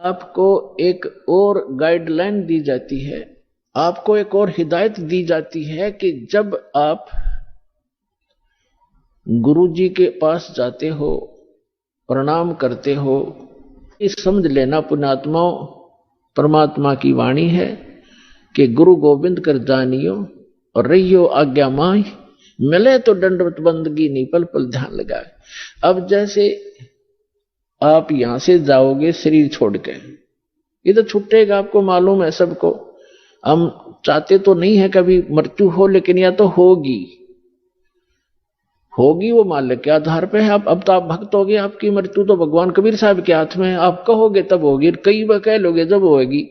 आपको एक और गाइडलाइन दी जाती है, आपको एक और हिदायत दी जाती है कि जब आप गुरु जी के पास जाते हो, प्रणाम करते हो, इस समझ लेना पुण्यात्माओं, परमात्मा की वाणी है कि गुरु गोविंद कर जानियो और रहियो आज्ञा माई, मिले तो दंडवत बंदगी नहीं पल पल ध्यान लगाए। अब जैसे आप यहां से जाओगे शरीर छोड़ के, ये तो छूटेगा, आपको मालूम है सबको। हम चाहते तो नहीं है कभी मृत्यु हो, लेकिन या तो होगी वो मालिक के आधार पे है। अब तो आप भक्त हो गए, आपकी मृत्यु तो भगवान कबीर साहब के हाथ में है। आप कहोगे तब होगी, कई बार कह लोगे जब होगी।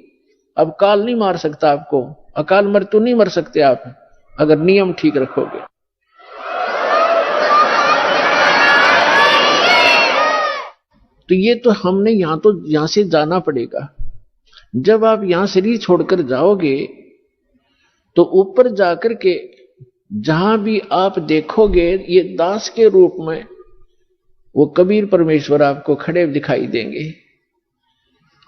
अब काल नहीं मार सकता आपको, अकाल मृत्यु नहीं मर सकते आप अगर नियम ठीक रखोगे। तो ये तो हमने यहां से जाना पड़ेगा। जब आप यहां शरीर छोड़कर जाओगे तो ऊपर जाकर के जहां भी आप देखोगे ये दास के रूप में वो कबीर परमेश्वर आपको खड़े दिखाई देंगे।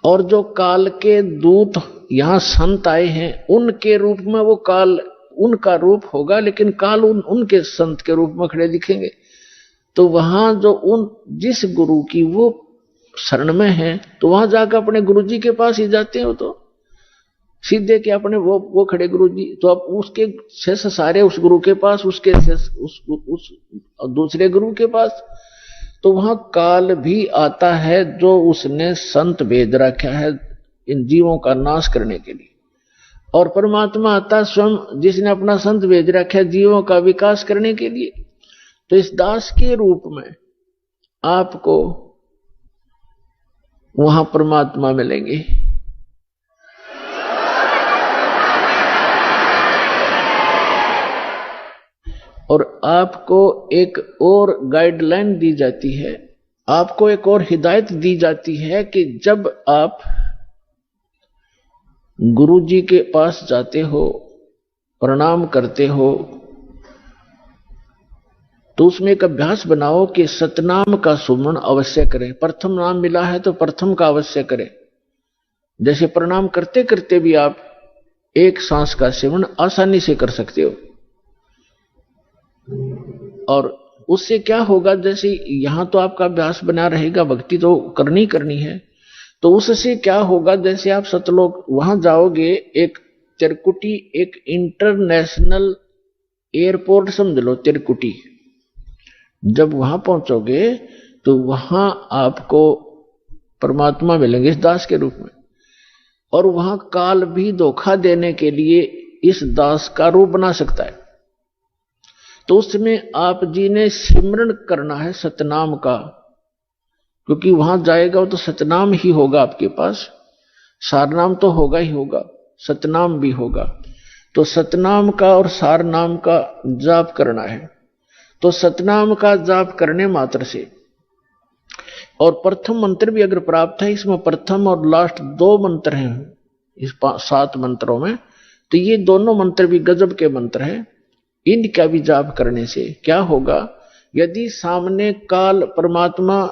और जो काल के दूत यहां संत आए हैं उनके रूप में वो काल उनका रूप होगा, लेकिन काल उनके संत के रूप में खड़े दिखेंगे। तो वहां जो जिस गुरु की वो शरण में है, तो वहां जाकर अपने गुरु जी के पास ही जाते हो, तो सीधे के अपने वो खड़े गुरु जी, तो अब उसके शेष सारे उस गुरु के पास, उसके शेष उस दूसरे गुरु के पास। तो वहां काल भी आता है जो उसने संत भेज रखा है इन जीवों का नाश करने के लिए, और परमात्मा आता स्वयं जिसने अपना संत भेज रखा है जीवों का विकास करने के लिए। तो इस दास के रूप में आपको वहां परमात्मा मिलेंगे। और आपको एक और गाइडलाइन दी जाती है, आपको एक और हिदायत दी जाती है कि जब आप गुरु जी के पास जाते हो, प्रणाम करते हो, तो उसमें एक अभ्यास बनाओ कि सतनाम का सुमरण अवश्य करें। प्रथम नाम मिला है तो प्रथम का अवश्य करें। जैसे प्रणाम करते करते भी आप एक सांस का सेवन आसानी से कर सकते हो। और उससे क्या होगा, जैसे यहां तो आपका अभ्यास बना रहेगा, भक्ति तो करनी है, तो उससे क्या होगा, जैसे आप सतलोक वहां जाओगे, एक तिरकुटी एक इंटरनेशनल एयरपोर्ट समझ लो तिरकुटी। जब वहां पहुंचोगे तो वहां आपको परमात्मा मिलेंगे इस दास के रूप में, और वहां काल भी धोखा देने के लिए इस दास का रूप बना सकता है। तो उसमें आप जी ने सिमरण करना है सतनाम का, क्योंकि वहां जाएगा तो सतनाम ही होगा आपके पास, सारनाम तो होगा ही होगा, सतनाम भी होगा। तो सतनाम का और सारनाम का जाप करना है। तो सतनाम का जाप करने मात्र से, और प्रथम मंत्र भी अगर प्राप्त है, इसमें प्रथम और लास्ट 2 मंत्र हैं इस 7 मंत्रों में, तो ये दोनों मंत्र भी गजब के मंत्र हैं। इनका भी जाप करने से क्या होगा, यदि सामने काल परमात्मा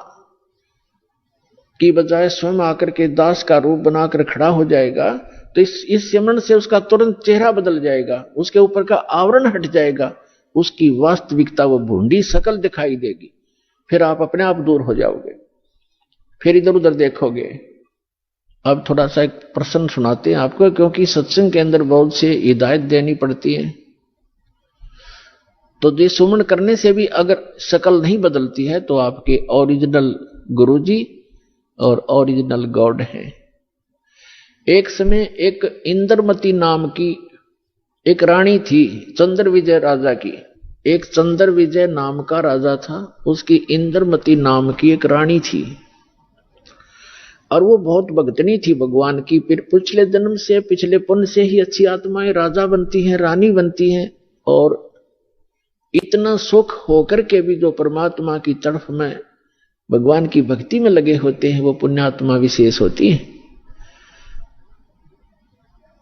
की बजाय स्वयं आकर के दास का रूप बनाकर खड़ा हो जाएगा, तो इस सिमरन से उसका तुरंत चेहरा बदल जाएगा, उसके ऊपर का आवरण हट जाएगा, उसकी वास्तविकता वो भूंडी शकल दिखाई देगी। फिर आप अपने आप दूर हो जाओगे, फिर इधर उधर देखोगे। अब थोड़ा सा एक प्रश्न सुनाते हैं आपको, क्योंकि सत्संग के अंदर बहुत से हिदायत देनी पड़ती है। तो ये सुमन करने से भी अगर शकल नहीं बदलती है तो आपके ओरिजिनल गुरुजी और ओरिजिनल गॉड हैं। एक समय एक इंद्रमती नाम की एक रानी थी, चंद्र विजय राजा की। एक चंद्र विजय नाम का राजा था, उसकी इंद्रमती नाम की एक रानी थी, और वो बहुत भक्तनी थी भगवान की। फिर पिछले जन्म से, पिछले पुण्य से ही अच्छी आत्माएं राजा बनती हैं, रानी बनती हैं, और इतना सुख होकर के भी जो परमात्मा की तरफ में भगवान की भक्ति में लगे होते हैं वो पुण्यात्मा विशेष होती है।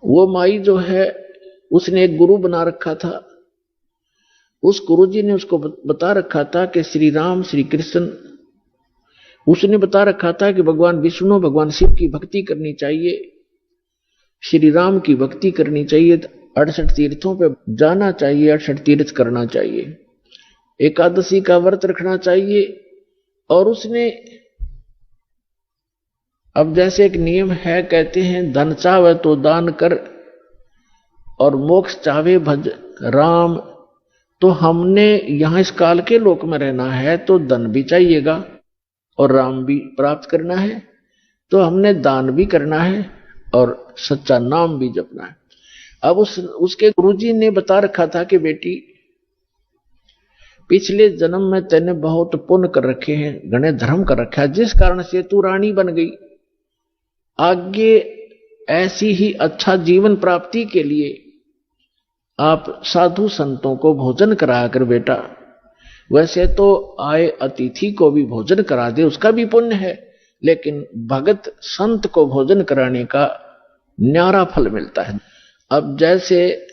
वो माई जो है उसने एक गुरु बना रखा था। उस गुरु जी ने उसको बता रखा था कि श्री राम श्री कृष्ण उसने बता रखा था कि भगवान विष्णु भगवान शिव की भक्ति करनी चाहिए, श्री राम की भक्ति करनी चाहिए, 68 तीर्थों पे जाना चाहिए, 68 तीर्थ करना चाहिए, एकादशी का व्रत रखना चाहिए। और उसने अब जैसे एक नियम है, कहते हैं धन चाहे तो दान कर और मोक्ष चाहे भज राम। तो हमने यहां इस काल के लोक में रहना है तो धन भी चाहिएगा और राम भी प्राप्त करना है, तो हमने दान भी करना है और सच्चा नाम भी जपना है। अब उसके गुरुजी ने बता रखा था कि बेटी पिछले जन्म में तैने बहुत पुण्य कर रखे हैं, घने धर्म कर रखा है, जिस कारण से तू रानी बन गई। आगे ऐसी ही अच्छा जीवन प्राप्ति के लिए आप साधु संतों को भोजन कराया कर बेटा। वैसे तो आए अतिथि को भी भोजन करा दे, उसका भी पुण्य है, लेकिन भगत संत को भोजन कराने का न्यारा फल मिलता है। अब जैसे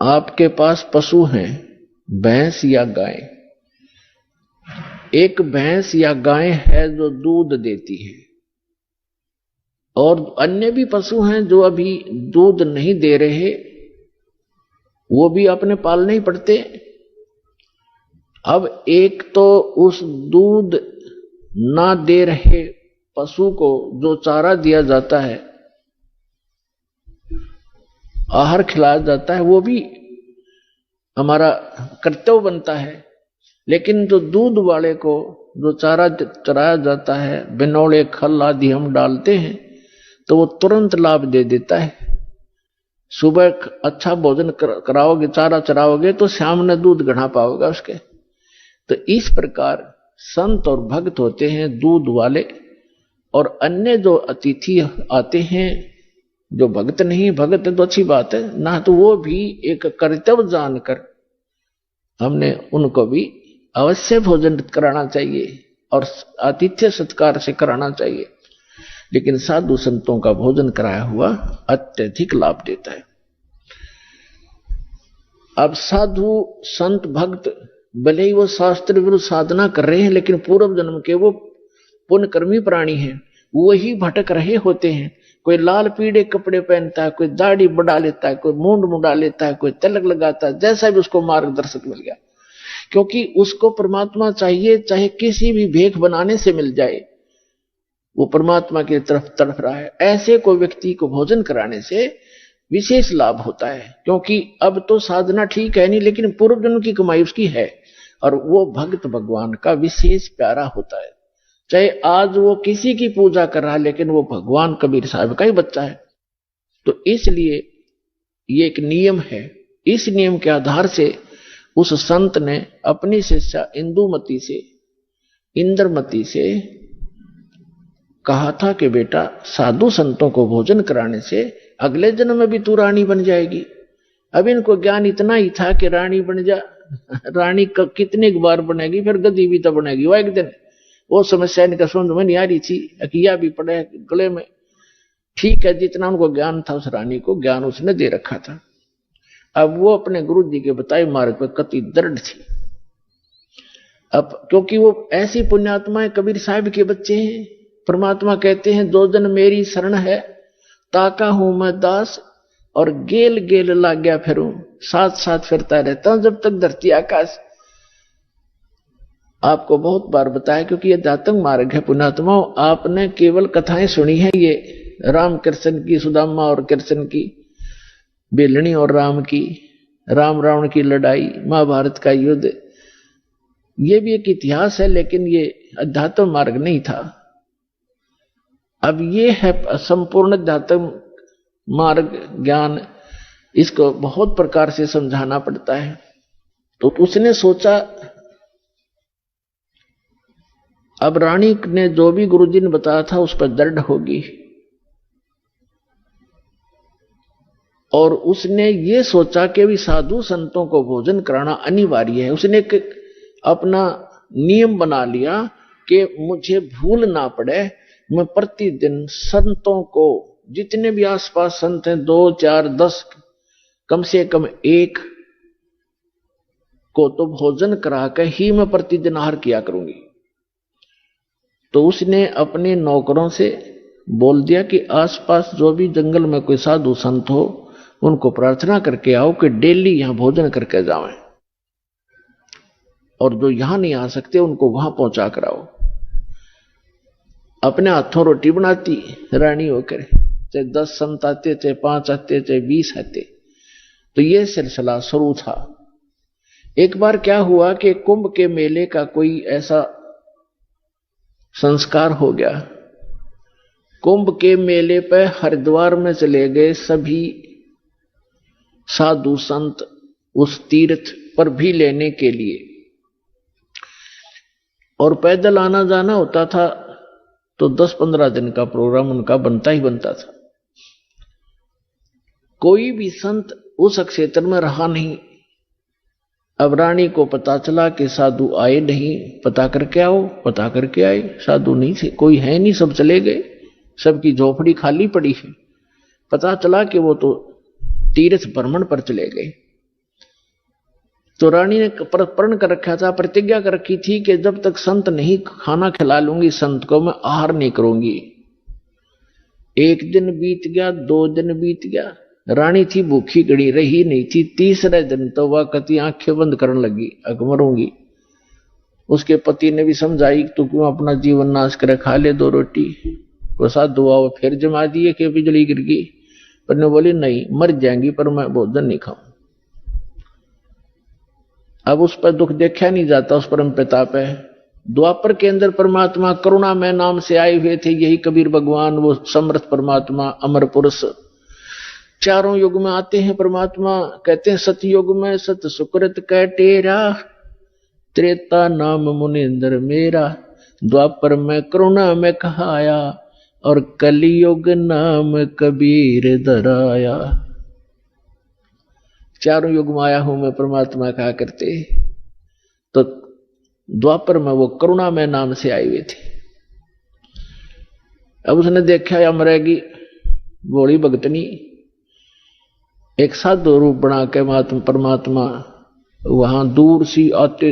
आपके पास पशु हैं, भैंस या गाय, एक भैंस या गाय है जो दूध देती है और अन्य भी पशु हैं जो अभी दूध नहीं दे रहे, वो भी अपने पालने ही पड़ते। अब एक तो उस दूध ना दे रहे पशु को जो चारा दिया जाता है, आहार खिलाया जाता है, वो भी हमारा कर्तव्य बनता है। लेकिन जो दूध वाले को जो चारा चराया जाता है, बिनौले खल आदि हम डालते हैं, तो वो तुरंत लाभ दे देता है। सुबह अच्छा भोजन कराओगे, चारा चराओगे, तो शाम में दूध घना पाओगे उसके। तो इस प्रकार संत और भक्त होते हैं दूध वाले, और अन्य जो अतिथि आते हैं जो भक्त नहीं, भक्त है तो अच्छी बात है ना, तो वो भी एक कर्तव्य जानकर हमने उनको भी अवश्य भोजन कराना चाहिए और आतिथ्य सत्कार से कराना चाहिए। लेकिन साधु संतों का भोजन कराया हुआ अत्यधिक लाभ देता है। अब साधु संत भक्त भले ही वो शास्त्र विरुद्ध साधना कर रहे हैं, लेकिन पूर्व जन्म के वो पुण्यकर्मी प्राणी हैं, वही भटक रहे होते हैं। कोई लाल पीले कपड़े पहनता है, कोई दाढ़ी बढ़ा लेता है, कोई मूंड मुड़ा लेता है, कोई तिलक लगाता है, जैसा भी उसको मार्गदर्शक मिल गया, क्योंकि उसको परमात्मा चाहिए, चाहे किसी भी भेख बनाने से मिल जाए, वो परमात्मा की तरफ तड़प रहा है। ऐसे कोई व्यक्ति को भोजन कराने से विशेष लाभ होता है, क्योंकि अब तो साधना ठीक है नहीं, लेकिन पूर्व जन्म की कमाई उसकी है, और वो भक्त भगवान का विशेष प्यारा होता है। चाहे आज वो किसी की पूजा कर रहा है, लेकिन वो भगवान कबीर साहब का ही बच्चा है। तो इसलिए ये एक नियम है। इस नियम के आधार से उस संत ने अपनी शिष्या इंदुमती से, इंद्रमती से कहा था कि बेटा साधु संतों को भोजन कराने से अगले जन्म में भी तू रानी बन जाएगी। अब इनको ज्ञान इतना ही था कि रानी बन जा, रानी कितनी बार बनेगी, फिर गद्दी भी तो बनेगी। वो एक दिन वो समस्या इनका समझ में नहीं आ रही थी, अकिया भी पड़े गले में। ठीक है, जितना उनको ज्ञान था उस रानी को ज्ञान उसने दे रखा था। अब वो अपने गुरु जी के बताए मार्ग पर कति दृढ़ थी। अब क्योंकि वो ऐसी पुण्यात्माएं कबीर साहब के बच्चे हैं, परमात्मा कहते हैं दो जन मेरी शरण है, ताका हूं मैं दास और गेल गेल लाग गया फिरूं, साथ साथ फिरता रहता हूं जब तक धरती आकाश। आपको बहुत बार बताया, क्योंकि ये दातंग मार्ग है पुण्यात्माओं। आपने केवल कथाएं सुनी है, ये राम कृष्ण की, सुदामा और कृष्ण की, बेलनी और राम की, राम रावण की लड़ाई, महाभारत का युद्ध, ये भी एक इतिहास है, लेकिन ये अध्यात्म मार्ग नहीं था। अब ये है संपूर्ण अध्यात्म मार्ग ज्ञान, इसको बहुत प्रकार से समझाना पड़ता है। तो उसने सोचा, अब रानी ने जो भी गुरुजी ने बताया था उस पर दृढ़ होगी, और उसने ये सोचा कि भी साधु संतों को भोजन कराना अनिवार्य है। उसने एक अपना नियम बना लिया कि मुझे भूल ना पड़े, मैं प्रतिदिन संतों को, जितने भी आसपास संत हैं, 2, 4, 10, कम से कम एक को तो भोजन करा कर ही मैं प्रतिदिन आहार किया करूंगी। तो उसने अपने नौकरों से बोल दिया कि आसपास जो भी जंगल में कोई साधु संत हो उनको प्रार्थना करके आओ कि डेली यहां भोजन करके जाएं, और जो यहां नहीं आ सकते उनको वहां पहुंचा कर आओ। अपने हाथों रोटी बनाती रानी होकर, चाहे 10 संत आते, चाहे 5 आते, चाहे 20 आते। तो ये सिलसिला शुरू था। एक बार क्या हुआ कि कुंभ के मेले का कोई ऐसा संस्कार हो गया। कुंभ के मेले पर हरिद्वार में चले गए सभी साधु संत उस तीर्थ पर भी लेने के लिए, और पैदल आना जाना होता था तो 10-15 दिन का प्रोग्राम उनका बनता ही बनता था। कोई भी संत उस क्षेत्र में रहा नहीं। अब रानी को पता चला कि साधु आए नहीं, पता करके आओ। पता करके आए, साधु नहीं थे, कोई है नहीं, सब चले गए, सबकी झोपड़ी खाली पड़ी है। पता चला कि वो तो तीर्थ भ्रमण पर चले गए। तो रानी ने प्रण कर रखा था, प्रतिज्ञा कर रखी थी कि जब तक संत नहीं खाना खिला लूंगी संत को, मैं आहार नहीं करूंगी। 1 दिन बीत गया, 2 दिन बीत गया, रानी थी भूखी गड़ी, रही नहीं थी। तीसरे दिन तो वह कति आंखें बंद करने लगी, मरूंगी। उसके पति ने भी समझाई, तू क्यों अपना जीवन नाश करे, खा ले 2 रोटी। वो साधु हुआ, फिर जमा दिए कि बिजली गिर गई, पर ने बोली नहीं, मर जाएंगी पर मैं भोजन नहीं खाऊं। अब उस पर दुख देखा नहीं जाता, उस परम पिता पे। द्वापर के अंदर परमात्मा करुणामय नाम से आए हुए थे, यही कबीर भगवान, वो समर्थ परमात्मा, अमर पुरुष। चारों युग में आते हैं परमात्मा। कहते हैं सतयुग में सत सुकृत कह टेरा, त्रेता नाम मुनिंदर मेरा, द्वापर में करुणा में कहाया, और कलियुग नाम कबीर धराया। चारों युग में आया हूं मैं, परमात्मा कहा करते। तो द्वापर में वो करुणा में नाम से आए हुए थे। अब उसने देखा या मरेगी भोली भगतनी, एक साधु रूप बना के परमात्मा वहां दूर सी आते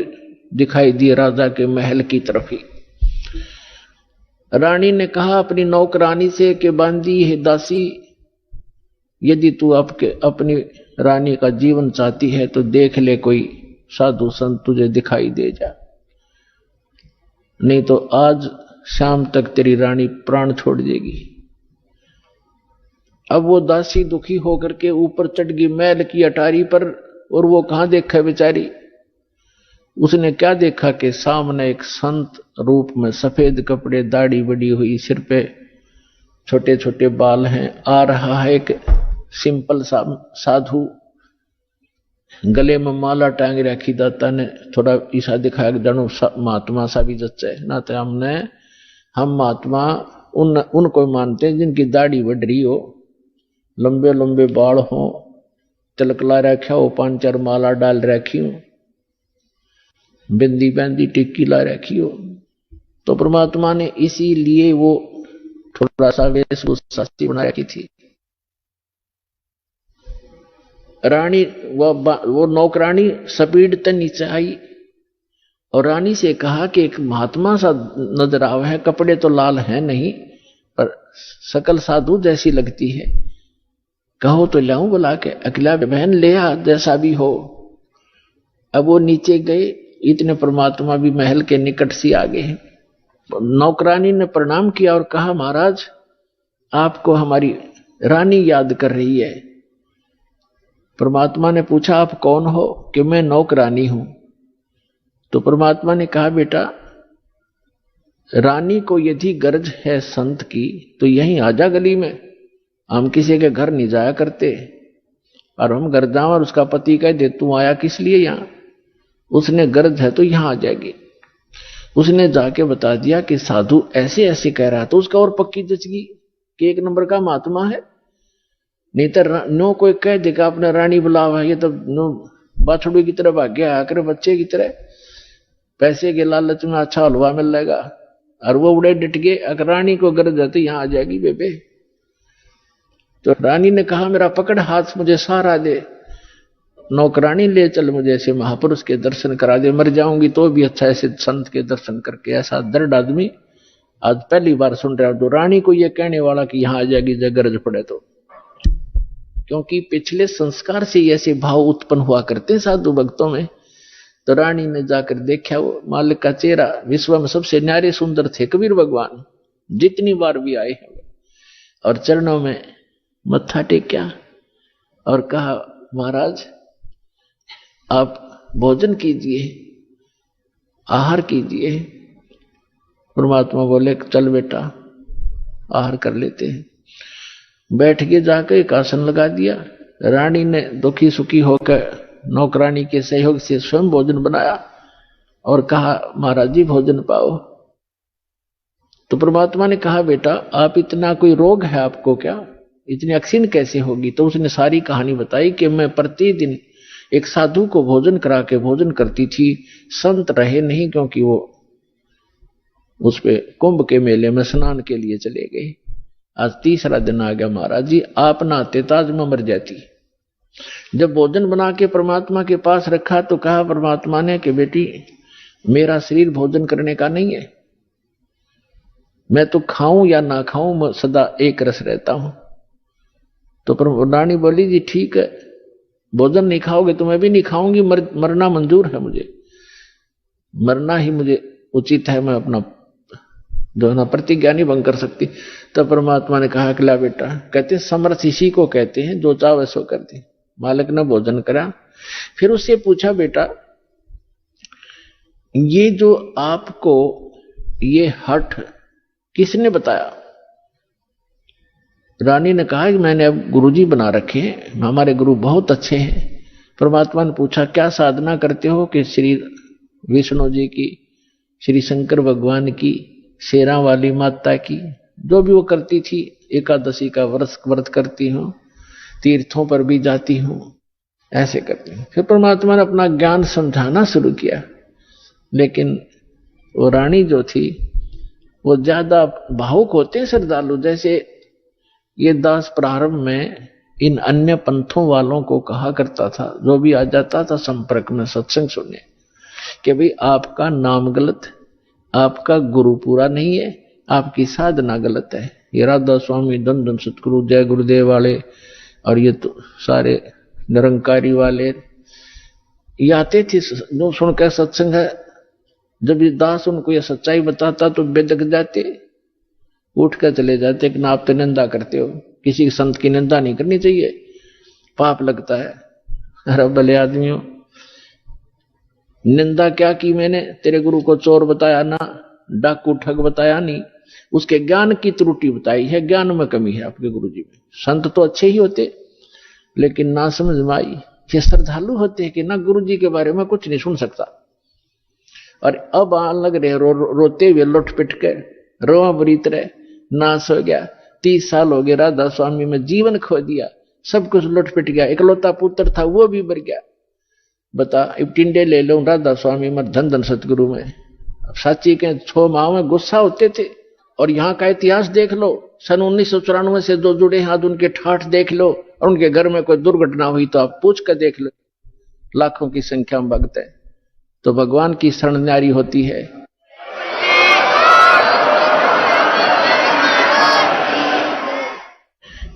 दिखाई दिए, राजा के महल की तरफ ही। रानी ने कहा अपनी नौकरानी से कि बांदी है दासी, यदि तू अपनी रानी का जीवन चाहती है तो देख ले, कोई साधु संत तुझे दिखाई दे जा, नहीं तो आज शाम तक तेरी रानी प्राण छोड़ देगी। अब वो दासी दुखी होकर के ऊपर चढ़ गई महल की अटारी पर, और वो कहां देखा बेचारी। उसने क्या देखा कि सामने एक संत रूप में, सफेद कपड़े, दाढ़ी बड़ी हुई, सिर पे छोटे छोटे बाल हैं, आ रहा है एक सिंपल साधु, गले में माला टांग रखी। दाता ने थोड़ा ईसा दिखाया, जानो महात्मा सा भी जच्चे ना, तो हम महात्मा उनको मानते हैं जिनकी दाढ़ी बढ़ रही हो, लंबे लंबे बाल हो, तिलक ला रखा हो, 5-4 माला डाल रखी हो, बिंदी बैंदी टिक्की ला रखी हो। तो परमात्मा ने इसीलिए वो थोड़ा सा वेशभूषा बना रखी थी। रानी वो नौकरानी स्पीड तक नीचे आई और रानी से कहा कि एक महात्मा सा नजर आवा है, कपड़े तो लाल हैं नहीं पर सकल साधु जैसी लगती है, कहो तो लाऊं बुला के। अकेला बहन ले आ, जैसा भी हो। अब वो नीचे गए, इतने परमात्मा भी महल के निकट से आ गए। नौकरानी ने प्रणाम किया और कहा, महाराज आपको हमारी रानी याद कर रही है। परमात्मा ने पूछा, आप कौन हो? कि मैं नौकरानी हूं। तो परमात्मा ने कहा, बेटा रानी को यदि गरज है संत की तो यहीं आजा गली में, हम किसी के घर नहीं जाया करते, और हम घर जाओ और उसका पति कह दे तू आया किस लिए यहां, उसने गरज है तो यहां आ जाएगी। उसने जाके बता दिया कि साधु ऐसे ऐसे कह रहा, तो उसका और पक्की जच गई कि 1 नंबर का महात्मा है। नहीं तो नो कोई कह देगा अपने रानी बुलावा, ये तो नो बाछड़ू की तरह भाग गया आकर बच्चे की तरह, पैसे के लालच में अच्छा हलवा मिल जाएगा, और वो उड़े डट गए। अगर रानी को गरज है तो यहां आ जाएगी बेबे। तो रानी ने कहा, मेरा पकड़ हाथ, मुझे सहारा दे, नौकरानी ले चल, मुझे ऐसे महापुरुष के दर्शन करा दे, मर जाऊंगी तो भी अच्छा ऐसे संत के दर्शन करके। ऐसा दृढ़ आदमी आज पहली बार सुन रहा हूं तो रानी को ये कहने वाला कि यहां आ जाएगी जब गरज पड़े तो, क्योंकि पिछले संस्कार से ऐसे भाव उत्पन्न हुआ करते हैं साधु भक्तों में। तो रानी ने जाकर देखा वो मालिक का चेहरा, विश्व में सबसे न्यारे सुंदर थे कबीर भगवान, जितनी बार भी आए हैं, और चरणों में मत्था टेक्या और कहा महाराज आप भोजन कीजिए, आहार कीजिए। परमात्मा बोले चल बेटा आहार कर लेते हैं। बैठ के जाकर एक आसन लगा दिया। रानी ने दुखी सुखी होकर नौकरानी के सहयोग से स्वयं भोजन बनाया और कहा महाराज जी भोजन पाओ। तो परमात्मा ने कहा बेटा आप इतना कोई रोग है आपको क्या, इतनी अक्सीन कैसे होगी? तो उसने सारी कहानी बताई कि मैं प्रतिदिन एक साधु को भोजन करा के भोजन करती थी, संत रहे नहीं क्योंकि वो उस पे कुंभ के मेले में स्नान के लिए चले गए। आज तीसरा दिन आ गया महाराज जी, आप नहाते ताज में मर जाती। जब भोजन बना के परमात्मा के पास रखा तो कहा परमात्मा ने कि बेटी मेरा शरीर भोजन करने का नहीं है, मैं तो खाऊं या ना खाऊं मैं सदा एक रस रहता हूं। तो रानी बोली जी ठीक है, भोजन नहीं खाओगे तो मैं भी नहीं खाऊंगी, मरना मंजूर है मुझे, मरना ही मुझे उचित है, मैं अपना जो है ना प्रतिज्ञा नहीं भंग कर सकती। तो परमात्मा ने कहा कि ला बेटा, कहते समर्थ इसी को कहते हैं जो चाहे सो कर दे। मालिक ने भोजन करा, फिर उससे पूछा बेटा ये जो आपको ये हठ किसने बताया? रानी ने कहा कि मैंने अब गुरुजी बना रखे हैं, हमारे गुरु बहुत अच्छे हैं। परमात्मा ने पूछा क्या साधना करते हो? कि श्री विष्णु जी की, श्री शंकर भगवान की, शेरा वाली माता की, जो भी वो करती थी, एकादशी का व्रत करती हूँ, तीर्थों पर भी जाती हूँ, ऐसे करती हूँ। फिर परमात्मा ने अपना ज्ञान समझाना शुरू किया, लेकिन वो रानी जो थी वो ज्यादा भावुक होते हैं श्रद्धालु। जैसे ये दास प्रारंभ में इन अन्य पंथों वालों को कहा करता था, जो भी आ जाता था संपर्क में सत्संग सुनने, कि भाई आपका नाम गलत, आपका गुरु पूरा नहीं है, आपकी साधना गलत है। ये राधा स्वामी, धन धन सतगुरु, जय गुरुदेव वाले और ये तो सारे निरंकारी वाले ये आते थे जो सुनकर सत्संग है। जब ये दास उनको ये सच्चाई बताता तो बेदक जाते, उठ कर चले जाते कि ना आप तो निंदा करते हो, किसी संत की निंदा नहीं करनी चाहिए, पाप लगता है। अरे भले आदमियों, निंदा क्या की मैंने? तेरे गुरु को चोर बताया ना, डाकू ठग बताया नहीं, उसके ज्ञान की त्रुटि बताई है, ज्ञान में कमी है आपके गुरुजी में। संत तो अच्छे ही होते लेकिन ना समझ में आई। ये श्रद्धालु होते हैं कि ना गुरुजी के बारे में कुछ नहीं सुन सकता, और अब आने लग रहे रोते हुए लुट पिट के, रोआ बरीत रहे, नाश हो गया। 30 साल हो गए राधा स्वामी में जीवन खो दिया, सब कुछ लुट पिट गया, इकलौता पुत्र था वो भी मर गया। बता अब टिंडे ले लो राधा स्वामी में, धन धन सतगुरु में। अब साची के 6 माह में गुस्सा होते थे। और यहाँ का इतिहास देख लो, सन 1994 से जो जुड़े हैं आज उनके ठाठ देख लो, और उनके घर में कोई दुर्घटना हुई तो आप पूछ कर देख लो, लाखों की संख्या में भक्त है। तो भगवान की शरण न्यारी होती है।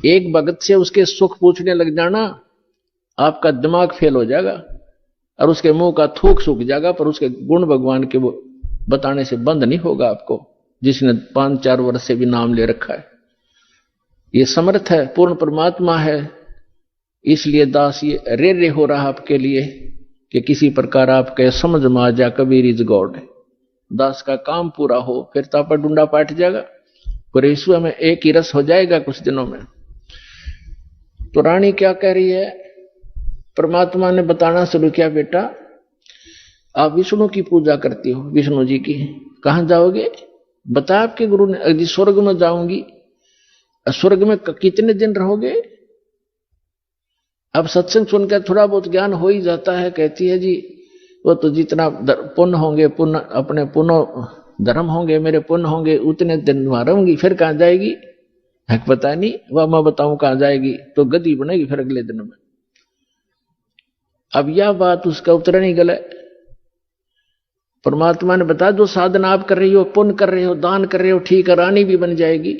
एक भगत से उसके सुख पूछने लग जाना, आपका दिमाग फेल हो जाएगा और उसके मुंह का थूक सूख जाएगा, पर उसके गुण भगवान के वो बताने से बंद नहीं होगा आपको, जिसने 5-4 वर्ष से भी नाम ले रखा है। ये समर्थ है, पूर्ण परमात्मा है, इसलिए दास ये रे हो रहा आपके लिए कि किसी प्रकार आपके समझ में आ जा कबीर इज गॉड। दास का काम पूरा हो, फिर तापा डूंडा पाट जाएगा, पूरे विश्व में एक ही रस हो जाएगा कुछ दिनों में। तो रानी क्या कह रही है? परमात्मा ने बताना शुरू किया, बेटा आप विष्णु की पूजा करती हो, विष्णु जी की, कहां जाओगे? बता आपके गुरु ने। जी स्वर्ग में जाऊंगी। स्वर्ग में कितने दिन रहोगे? अब सत्संग सुनकर थोड़ा बहुत ज्ञान हो ही जाता है। कहती है जी वो तो जितना पुण्य होंगे, पुण्य अपने पुण्य धर्म होंगे, मेरे पुण्य होंगे, उतने दिन वहां रहूंगी, फिर कहां जाएगी है पता नहीं, वह मैं बताऊं कहां जाएगी, तो गद्दी बनेगी फिर अगले दिन में। अब यह बात उसका उत्तर नहीं गला। परमात्मा ने बताया जो साधना आप कर रही हो, पुण्य कर रहे हो, दान कर रहे हो, ठीक है, रानी भी बन जाएगी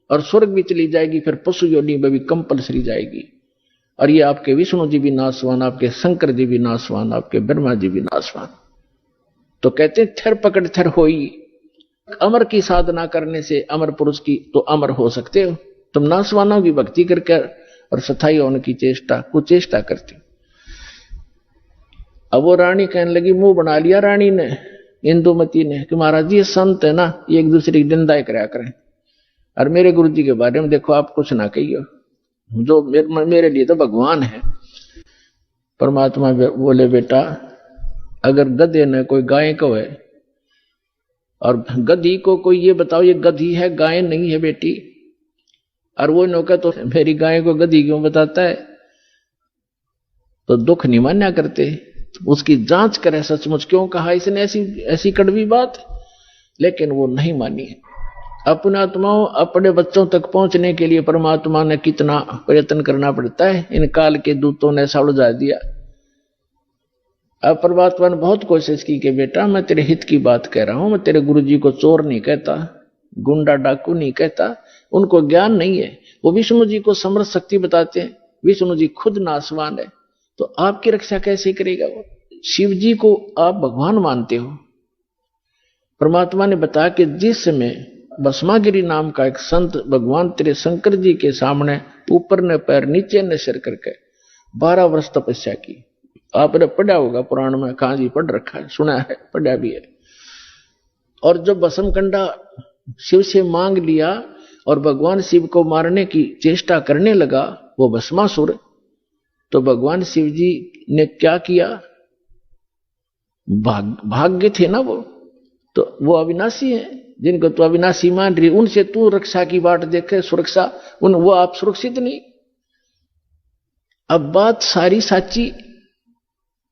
और स्वर्ग भी चली जाएगी, फिर पशु योनि में भी कंपलसरी जाएगी। और ये आपके विष्णु जी भी नासवान, आपके शंकर जी भी नासवान, आपके ब्रह्मा जी भी नासवान। तो कहते थर पकड़ थर होई, अमर की साधना करने से अमर पुरुष की तो अमर हो सकते हो। तुम नासवानों की भक्ति करके और सथाई होने की चेष्टा कुचेष्टा करते हो। अब वो रानी कहने लगी, मुंह बना लिया रानी ने, इंदुमती ने, कि महाराज जी ये संत है ना, ये एक दूसरे की निंदा कराया करें, और मेरे गुरु जी के बारे में देखो आप कुछ ना कहियो, जो मेरे लिए तो भगवान है। परमात्मा बोले, बेटा अगर गधे ने कोई गाय को है और गधी को कोई ये बताओ ये गधी है गाय नहीं है बेटी, और वो नौका तो मेरी गाय को गधी क्यों बताता है, तो दुख नहीं मान्या करते। उसकी जांच करे सचमुच क्यों कहा इसने ऐसी ऐसी कड़वी बात, लेकिन वो नहीं मानी। अपने आत्माओं अपने बच्चों तक पहुंचने के लिए परमात्मा ने कितना प्रयत्न करना पड़ता है, इन काल के दूतों ने ऐसा उलझा दिया। अब परमात्मा ने बहुत कोशिश की कि बेटा मैं तेरे हित की बात कह रहा हूं, मैं तेरे गुरु जी को चोर नहीं कहता, गुंडा डाकू नहीं कहता, उनको ज्ञान नहीं है, वो विष्णु जी को समर्थ शक्ति बताते हैं, विष्णु जी खुद नासवान है, तो आपकी रक्षा कैसे करेगा वो? शिव जी को आप भगवान मानते हो। परमात्मा ने बताया कि जिस समय भस्मागिरी नाम का एक संत भगवान तेरे शंकर जी के सामने ऊपर ने पैर नीचे ने सिर करके 12 वर्ष तपस्या की, आपने पढ़ा होगा पुराण में, कहां जी पढ़ रखा है, सुना है, पढ़ा भी है। और जब भस्मकंडा शिव से मांग लिया और भगवान शिव को मारने की चेष्टा करने लगा वो भस्मासुर, तो भगवान शिव जी ने क्या किया, भाग्य थे ना वो, तो वो अविनाशी है, जिनको तो अविनाशी मान रही उनसे तू रक्षा की बाट देखे, सुरक्षा वो आप सुरक्षित नहीं। अब बात सारी साची,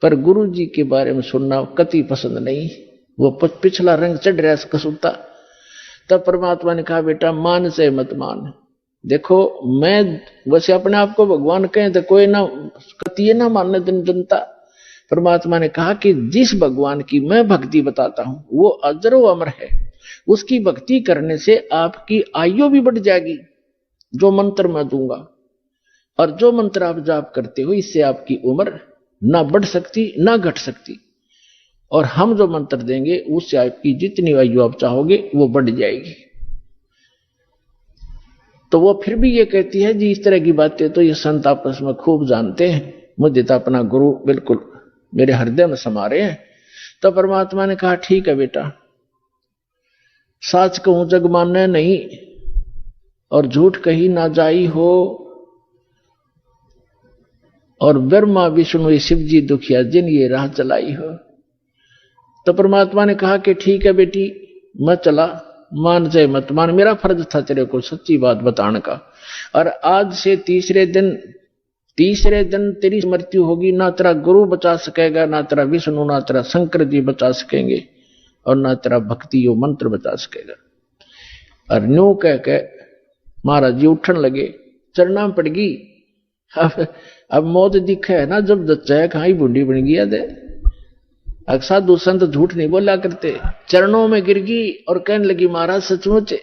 पर गुरु जी के बारे में सुनना कति पसंद नहीं, वो पिछला रंग चढ़ रहा है कसूता। तब परमात्मा ने कहा बेटा मान से मत मान, देखो मैं वैसे अपने आप को भगवान कहें तो कोई ना कतिये ना मानने जनता। परमात्मा ने कहा कि जिस भगवान की मैं भक्ति बताता हूं वो अजरो अमर है, उसकी भक्ति करने से आपकी आयु भी बढ़ जाएगी, जो मंत्र मैं दूंगा, और जो मंत्र आप जाप करते हो इससे आपकी उम्र ना बढ़ सकती ना घट सकती, और हम जो मंत्र देंगे उससे आपकी जितनी आयु आप चाहोगे वो बढ़ जाएगी। तो वो फिर भी ये कहती है जी इस तरह की बातें तो ये संत आपस में खूब जानते हैं, मुझे तो अपना गुरु बिल्कुल मेरे हृदय में समा रहे हैं। तो परमात्मा ने कहा ठीक है बेटा, साच कहूं जग माने नहीं और झूठ कही ना जाई हो, और ब्रह्मा विष्णु शिव जी दुखिया जिन ये राह चलाई हो। तो परमात्मा ने कहा कि ठीक है बेटी मैं चला, मान जाए मत मान, मेरा फर्ज था तेरे को सच्ची बात बताने का, और आज से तीसरे दिन तेरी मृत्यु होगी, ना तेरा गुरु बचा सकेगा, ना तेरा विष्णु, ना तेरा शंकर जी बचा सकेंगे, और ना तेरा भक्ति यो मंत्र बचा सकेगा। और न्यू कह के महाराज जी उठन लगे, चरना पड़ गई। अब मौत दिखे है ना, जब जच्चा कहां बूढ़ी बन गया दे। साधु संत झूठ नहीं बोला करते, चरणों में गिर गई और कहने लगी महाराज सचमुच।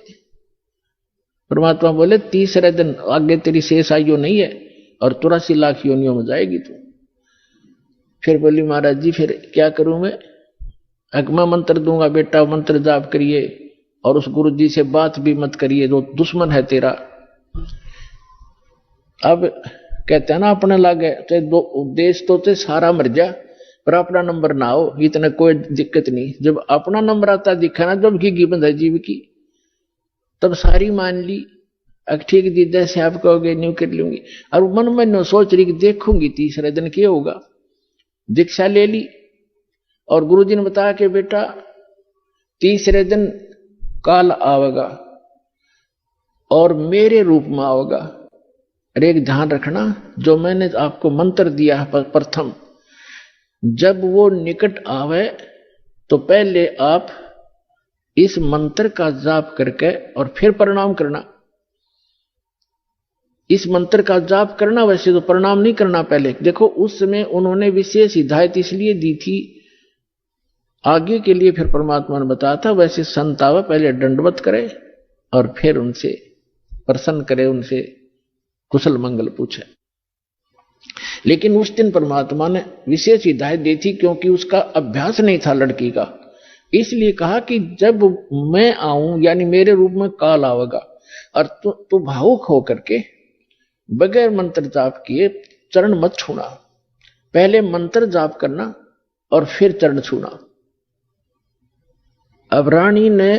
परमात्मा बोले तीसरे दिन आगे तेरी शेष आयु नहीं है और 83 लाख योनियों में जाएगी तू। फिर बोली महाराज जी फिर क्या करूं मैं मंत्र दूंगा बेटा, मंत्र जाप करिए और उस गुरु जी से बात भी मत करिए जो दुश्मन है तेरा। अब कहते हैं ना अपने लागे चाहे देश तो सारा मर जा पर अपना नंबर ना हो, इतना कोई दिक्कत नहीं। जब अपना नंबर आता दिखा ना जब घी बंधा जीव की, तब सारी मान ली। ठीक दीदा से आप कहोगे न्यू कर लूंगी, और मन में न सोच रही कि देखूंगी तीसरे दिन क्या होगा। दीक्षा ले ली और गुरुजी ने बताया कि बेटा तीसरे दिन काल आवेगा और मेरे रूप में आवेगा। अरे एक ध्यान रखना, जो मैंने आपको मंत्र दिया है प्रथम, जब वो निकट आवे तो पहले आप इस मंत्र का जाप करके और फिर प्रणाम करना। इस मंत्र का जाप करना, वैसे तो प्रणाम नहीं करना पहले। देखो उस समय उन्होंने विशेष हिदायत इसलिए दी थी आगे के लिए फिर परमात्मा ने बताया था वैसे संत आवे पहले दंडवत करे और फिर उनसे प्रसन्न करे, उनसे कुशल मंगल पूछे। लेकिन उस दिन परमात्मा ने विशेष हिदायत दी थी क्योंकि उसका अभ्यास नहीं था लड़की का, इसलिए कहा कि जब मैं आऊं यानी मेरे रूप में काल आवेगा और तू भावुक होकर के बगैर मंत्र जाप किए चरण मत छूना, पहले मंत्र जाप करना और फिर चरण छूना। अब रानी ने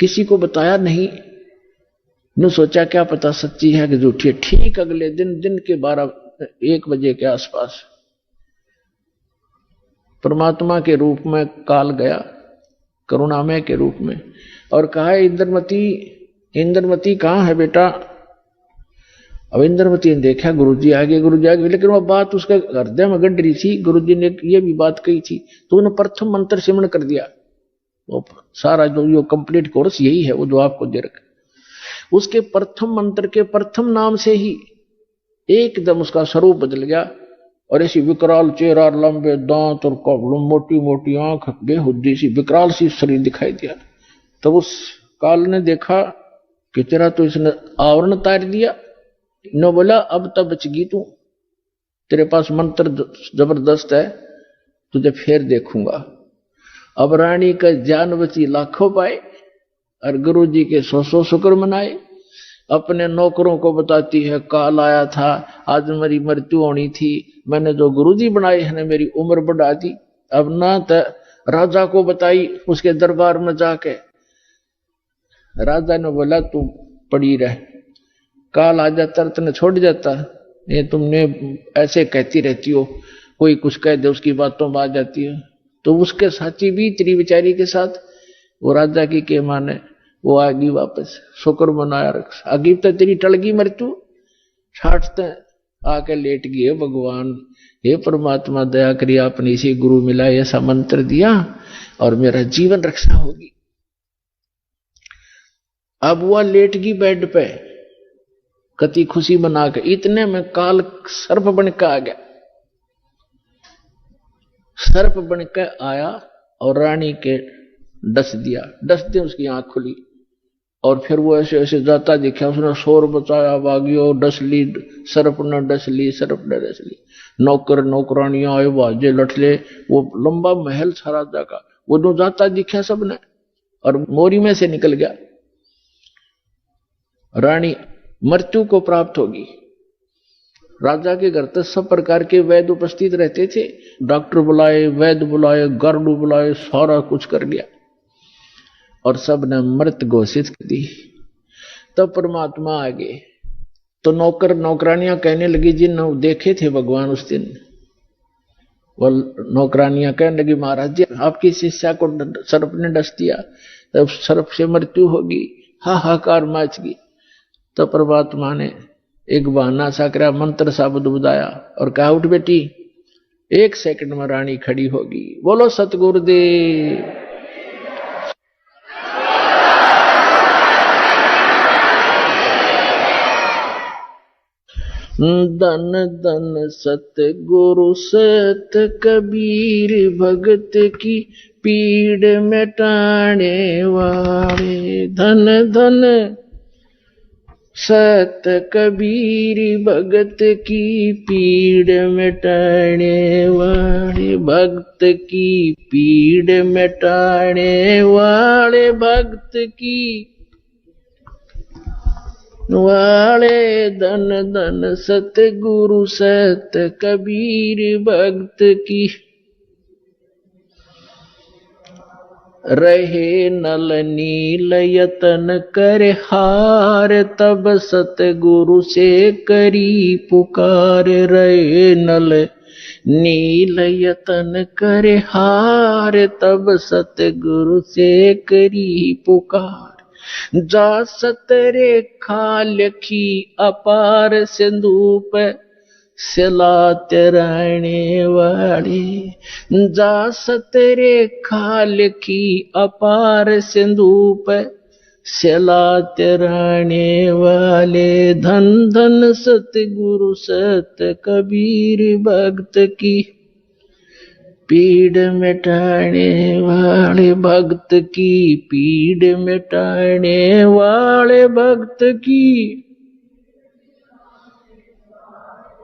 किसी को बताया नहीं, ने सोचा क्या पता सच्ची है कि झूठी है। ठीक अगले दिन के 12-1 बजे के आसपास परमात्मा के रूप में काल गया, करुणामय के रूप में, और कहा इंद्रमती कहां है बेटा। अब इंद्रमती ने देखा गुरुजी आगे, लेकिन वह बात उसके हृदय में गड़ रही थी। गुरुजी ने ये भी बात कही थी तो उन्होंने प्रथम मंत्र सिमरण कर दिया। वो सारा जो कंप्लीट कोर्स यही है वो जो आपको दे रखा, उसके प्रथम मंत्र के प्रथम नाम से ही एकदम उसका स्वरूप बदल गया और ऐसी विकराल चेहरा, लंबे दांत और मोटी मोटी आंख, बेहुद्दी सी विकराल सी शरीर दिखाई दिया। तब उस काल ने देखा कि तेरा तो इसने आवरण तार दिया, न बोला अब तब बचगी तू, तेरे पास मंत्र जबरदस्त है, तुझे फिर देखूंगा। अब रानी का जान बची लाखों पाए और गुरु जी के 100 शुक्र मनाए। अपने नौकरों को बताती है काल आया था, आज मेरी मृत्यु होनी थी, मैंने जो गुरुजी बनाए हैं मेरी उम्र बढ़ा दी। अब ना तो राजा को बताई, उसके दरबार में जाके राजा ने बोला तू पड़ी रह, काल आ जाता तेने छोड़ जाता, ये तुमने ऐसे कहती रहती हो, कोई कुछ कह दे उसकी बातों में आ जाती है। तो उसके साथी भी तेरी बेचारी के साथ वो राजा की के माने वो आगी वापस, शुक्र मनाया रख, आगी तो तेरी टलगी मृत्यु, छाटते आके लेट गई। भगवान हे परमात्मा दया करिए, आपने इसी गुरु मिला ऐसा मंत्र दिया और मेरा जीवन रक्षा होगी। अब वह लेट गई बेड पे कति खुशी मना के, इतने में काल सर्प बन के आ गया। सर्प बन के आया और रानी के डस दिया, डसते उसकी आंख खुली और फिर वो ऐसे ऐसे जाता दिखा, उसने शोर बचाया, भागियो, डस ली सर्प ने, डस ली सर्प ने, डस ली। नौकर नौकरानियां आए, बाजे लठले, वो लंबा महल था राजा का, वो जो जाता दिखा सबने और मोरी में से निकल गया। रानी मृत्यु को प्राप्त होगी। राजा के घर तक सब प्रकार के वैद्य उपस्थित रहते थे, डॉक्टर बुलाए, वैद्य बुलाए, गार्ड बुलाए, सारा कुछ कर गया और सब ने मृत घोषित कर दी। तब परमात्मा आ गए तो नौकर नौकरानियां कहने लगी, जिन देखे थे भगवान उस दिन, वो नौकरानियां कहने लगी महाराज जी आपकी शिष्या को सर्प ने डस दिया, तब सर्प से मृत्यु होगी, हाहाकार मच गई। तो परमात्मा ने एक बहाना सा करा, मंत्र सा बुदाया और कहा उठ बेटी, 1 सेकंड में रानी खड़ी होगी। बोलो सतगुरुदेव। धन धन सतगुरु सत कबीर, भगत की पीड़ मिटाने वाले। धन धन सत कबीर, भगत की पीड़ मिटाने वाले, भक्त की पीड़ मिटाने वाले, भक्त की वाले। धन धन सतगुरु सत कबीर, भक्त की रहे नल नील यतन करे हार, तब सतगुरु से करी पुकार। रहे नल नील यतन करे हार, तब सतगुरु से करी पुकार। जा सतरे खालखी अपार, सिंधु पे सिलात रहने वाली। जा सतरे खालखी अपार, सिंधु पे सिलात रहने वाले। धन धन सतगुरु सत कबीर, भक्त की पीड़ मिटाने वाले भक्त की, पीड़ मिटाने वाले भक्त की,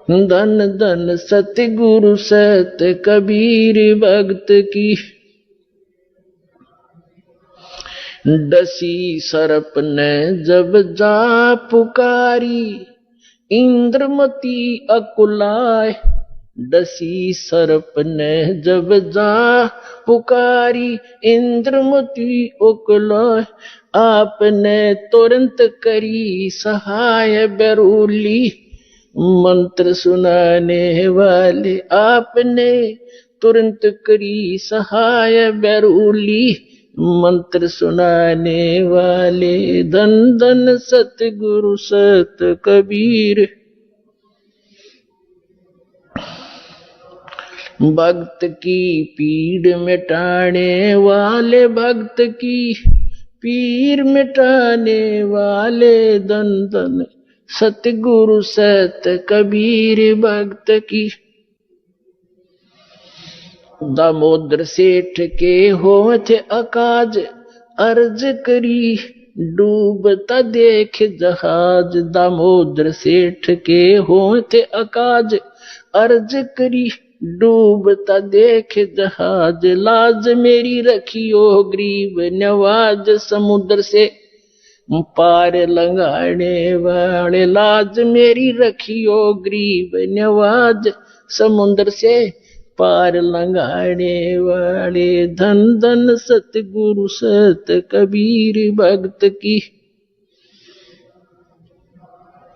धन धन सतगुरु सत कबीर भक्त की। डसी सर्प ने जब जा पुकारी, इंद्रमती अकुलाए। डसी सर्प ने जब जा पुकारी, इंद्रमती अकुलाए। आपने तुरंत करी सहाय बेरूली, मंत्र सुनाने वाले। आपने तुरंत करी सहाय बेरूली, मंत्र सुनाने वाले। धन धन सतगुरु सत कबीर। भक्त की पीड़ मिटाने वाले, भक्त की पीर मिटाने वाले। धन धन सतगुरु सत कबीर भक्त की। दामोदर सेठ के होठ अकाज, अर्ज करी डूबता देख जहाज। दामोदर सेठ के होठ अकाज, अर्ज करी डूबता देख जहाज। लाज मेरी रखियो गरीब नवाज, समुद्र से पार लंघाने वाले। लाज मेरी रखियो गरीब नवाज, समुद्र से पार लंघाने वाले। धन धन सतगुरु सत कबीर भक्त की।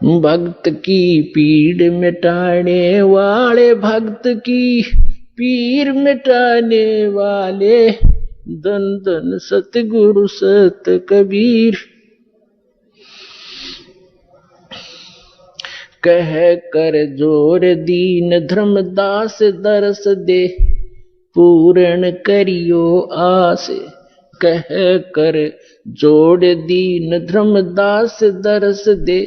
भक्त की पीड़ मिटाने वाले, भक्त की पीर मिटाने वाले। धन धन सतगुरु सत कबीर। कह कर जोर दीन धर्मदास, दरस दे पूर्ण करियो आस। कह कर जोड़ दीन धर्मदास, दरस दे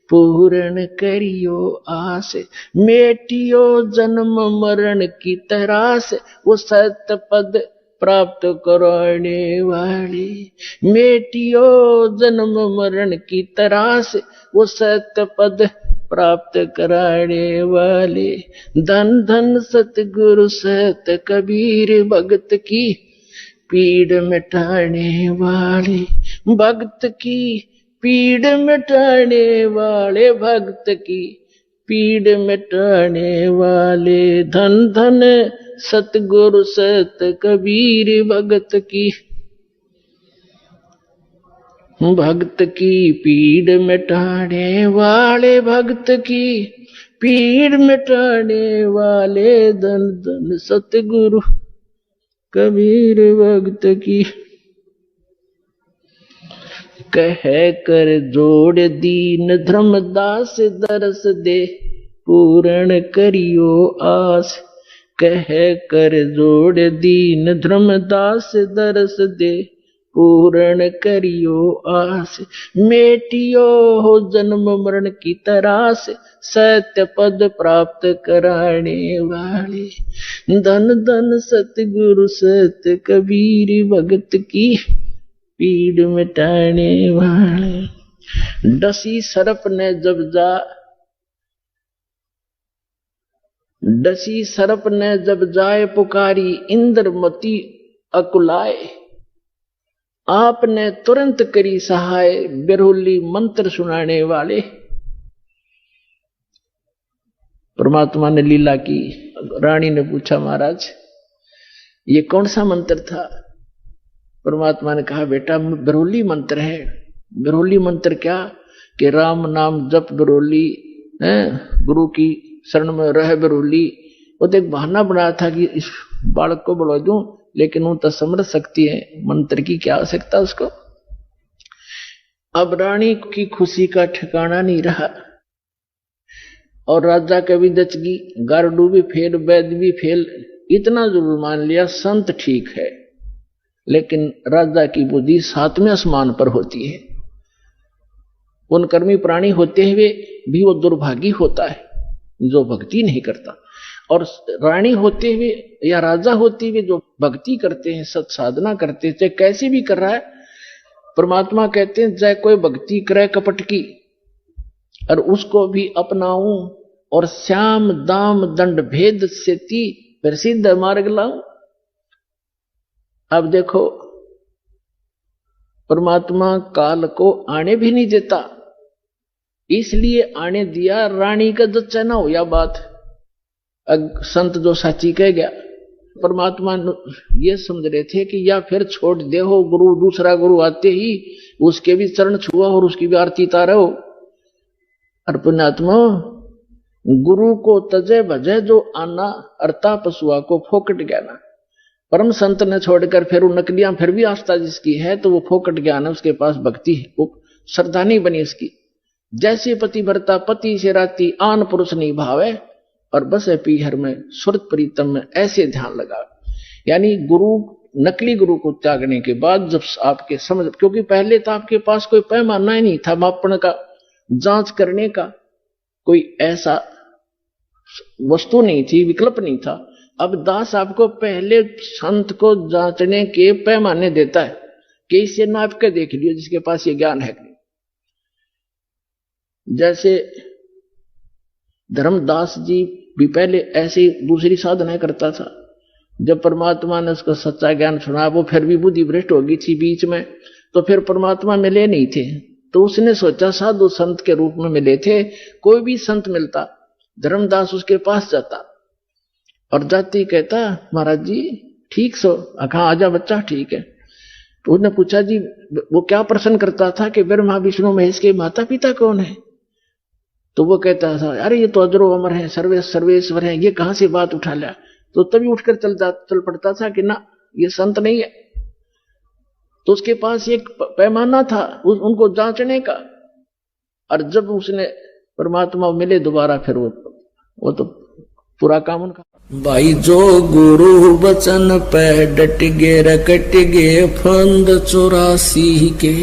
पूर्ण करियो आस। मेटियो जन्म मरण की तरास, वो सत पद प्राप्त कराने वाले। मेटियो जन्म मरण की तरास, वो सत पद प्राप्त कराने वाले। धन धन सतगुरु सत कबीर भक्त की, पीड़ मिटाने वाले। भक्त की पीड़ मिटाने वाले, भक्त की पीड़ मिटाने वाले। धन धन सतगुरु सत कबीर भक्त की। भक्त की पीड़ मिटाने वाले, भक्त की पीड़ मिटाने वाले। धन धन सतगुरु कबीर भक्त की। कह कर जोड़ दीन धर्मदास, दरस दे पूर्ण करियो आस। कह कर जोड़ दीन धर्मदास, दरस दे पूर्ण करियो आस। मेटियो हो जन्म मरण की तरास, सत्य पद प्राप्त कराने वाले। धन धन सतगुरु सत कबीर भक्त की, पीड़ मिटाने वाले। डसी सर्प ने जब जा, डसी सर्प ने जब जाए पुकारी, इंद्रमती अकुलाए। आपने तुरंत करी सहाय बेरुली, मंत्र सुनाने वाले। परमात्मा ने लीला की। रानी ने पूछा महाराज ये कौन सा मंत्र था? परमात्मा ने कहा बेटा बेरुली मंत्र है। बेरुली मंत्र क्या कि राम नाम जप बेरुली, गुरु की शरण में रह बेरुली। वो तो एक बहाना बनाया था कि इस बालक को बुला दूं, लेकिन वो तो समझ सकती है मंत्र की क्या आवश्यकता उसको। अब रानी की खुशी का ठिकाना नहीं रहा और राजा का भी दचगी, गारडू भी फेल, वैद्य भी फेल। इतना जरूर मान लिया संत ठीक है, लेकिन राजा की बुद्धि सातवें आसमान पर होती है। उन कर्मी प्राणी होते हुए भी वो दुर्भागी होता है जो भक्ति नहीं करता। और रानी होते हुए या राजा होते हुए जो भक्ति करते हैं, सत साधना करते हैं, चाहे कैसे भी कर रहा है, परमात्मा कहते हैं चाहे कोई भक्ति करे कपट की और उसको भी अपनाऊं और श्याम दाम दंड भेद से ती प्रसिद्ध मार्ग लाऊं। अब देखो परमात्मा काल को आने भी नहीं देता, इसलिए आने दिया रानी का जच्चा ना हो। या बात संत जो साची कह गया, परमात्मा ये समझ रहे थे कि या फिर छोड़ दे हो गुरु, दूसरा गुरु आते ही उसके भी चरण छुआ और उसकी भी आरती तारो। और पुण्यात्मा गुरु को तजे भजे जो आना, अर्ता पशुआ को फोकट ज्ञाना। परम संत ने छोड़कर फिर वो नकलियां फिर भी आस्था जिसकी है तो वो फोकट ज्ञान है, उसके पास भक्ति है, वो श्रद्धा नहीं बनी उसकी। जैसे पतिव्रता पति से राती आन पुरुष नहीं भावे और बस है पीहर में सुरत प्रीतम में, ऐसे ध्यान लगा। यानी गुरु, नकली गुरु को त्यागने के बाद जब आपके समझ, क्योंकि पहले तो आपके पास कोई पैमाना ही नहीं था मापन का, जांच करने का कोई ऐसा वस्तु नहीं थी, विकल्प नहीं था। अब दास आपको पहले संत को जांचने के पैमाने देता है कि इसे नाप के देख लियो जिसके पास ये ज्ञान है। जैसे धर्मदास जी भी पहले ऐसी दूसरी साधना करता था, जब परमात्मा ने उसको सच्चा ज्ञान सुना, वो फिर भी बुद्धि भ्रष्ट हो गई थी बीच में, तो फिर परमात्मा मिले नहीं थे, तो उसने सोचा साधु संत के रूप में मिले थे, कोई भी संत मिलता धर्मदास उसके पास जाता और जाती कहता महाराज जी ठीक सो, कहा आजा बच्चा ठीक है। तो उसने पूछा जी वो क्या प्रश्न करता था कि ब्रह्मा विष्णु महेश के माता पिता कौन है? तो वो कहता था अरे ये तो अजरो अमर है, सर्वेश्वर है, ये कहां से बात उठा लिया? तो तभी उठकर चल पड़ता था कि ना ये संत नहीं है। तो उसके पास एक पैमाना था उनको जांचने का, और जब उसने परमात्मा मिले दोबारा फिर वो तो पूरा काम उनका। भाई जो गुरु वचन पे डट गे रकट गे फंद 84 के,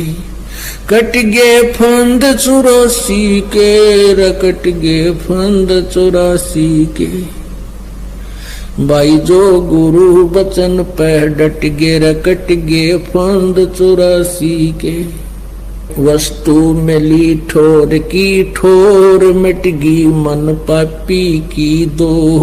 कट गे फंद 84 के, रकट गे फंद 84 के। भाई जो गुरु वचन पे डट गे रकट गे फंद 84 के। वस्तु मिली ठोर की ठोर, मिट गई मन पापी की दो।